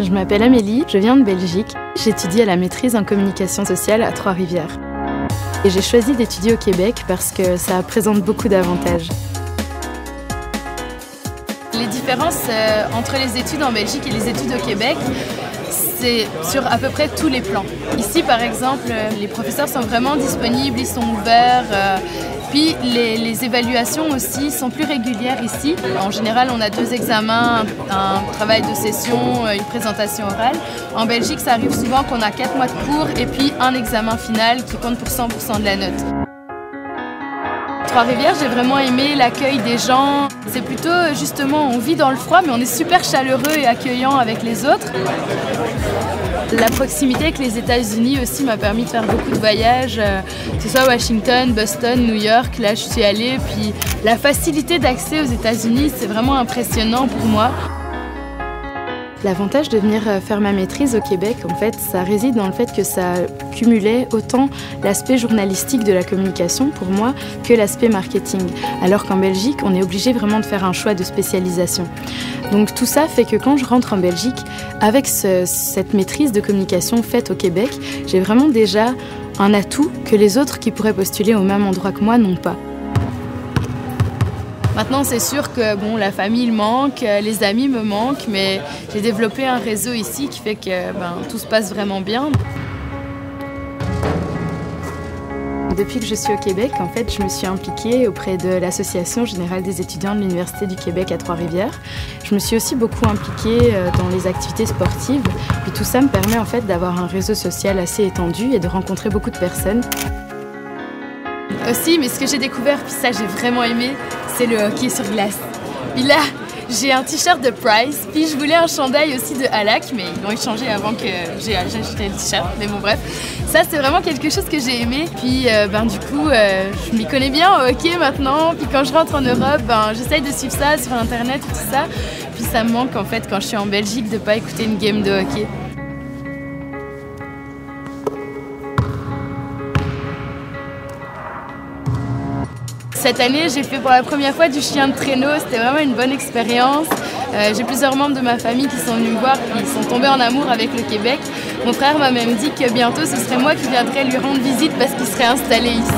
Je m'appelle Amélie, je viens de Belgique. J'étudie à la maîtrise en communication sociale à Trois-Rivières. Et j'ai choisi d'étudier au Québec parce que ça présente beaucoup d'avantages. Les différences entre les études en Belgique et les études au Québec, c'est sur à peu près tous les plans. Ici, par exemple, les professeurs sont vraiment disponibles, ils sont ouverts. Puis les évaluations aussi sont plus régulières ici. En général, on a 2 examens, un travail de session, une présentation orale. En Belgique, ça arrive souvent qu'on a 4 mois de cours et puis un examen final qui compte pour 100% de la note. Trois-Rivières, j'ai vraiment aimé l'accueil des gens. C'est plutôt, justement, on vit dans le froid, mais on est super chaleureux et accueillant avec les autres. La proximité avec les États-Unis aussi m'a permis de faire beaucoup de voyages, que ce soit Washington, Boston, New York. Là, je suis allée. Puis la facilité d'accès aux États-Unis, c'est vraiment impressionnant pour moi. L'avantage de venir faire ma maîtrise au Québec, en fait, ça réside dans le fait que ça cumulait autant l'aspect journalistique de la communication pour moi que l'aspect marketing. Alors qu'en Belgique, on est obligé vraiment de faire un choix de spécialisation. Donc tout ça fait que quand je rentre en Belgique, avec cette maîtrise de communication faite au Québec, j'ai vraiment déjà un atout que les autres qui pourraient postuler au même endroit que moi n'ont pas. Maintenant, c'est sûr que bon, la famille me manque, les amis me manquent, mais j'ai développé un réseau ici qui fait que tout se passe vraiment bien. Depuis que je suis au Québec, en fait, je me suis impliquée auprès de l'Association générale des étudiants de l'Université du Québec à Trois-Rivières. Je me suis aussi beaucoup impliquée dans les activités sportives. Puis tout ça me permet en fait d'avoir un réseau social assez étendu et de rencontrer beaucoup de personnes. Aussi, mais ce que j'ai découvert, puis ça j'ai vraiment aimé, c'est le hockey sur glace. Puis là, j'ai un t-shirt de Price, puis je voulais un chandail aussi de Halak, mais ils l'ont échangé avant que j'ai acheté le t-shirt, mais bon bref. Ça c'est vraiment quelque chose que j'ai aimé, puis du coup je m'y connais bien au hockey maintenant, puis quand je rentre en Europe, j'essaye de suivre ça sur internet et tout ça, puis ça me manque en fait quand je suis en Belgique de pas écouter une game de hockey. Cette année, j'ai fait pour la première fois du chien de traîneau, c'était vraiment une bonne expérience. J'ai plusieurs membres de ma famille qui sont venus me voir et qui sont tombés en amour avec le Québec. Mon frère m'a même dit que bientôt ce serait moi qui viendrais lui rendre visite parce qu'il serait installé ici.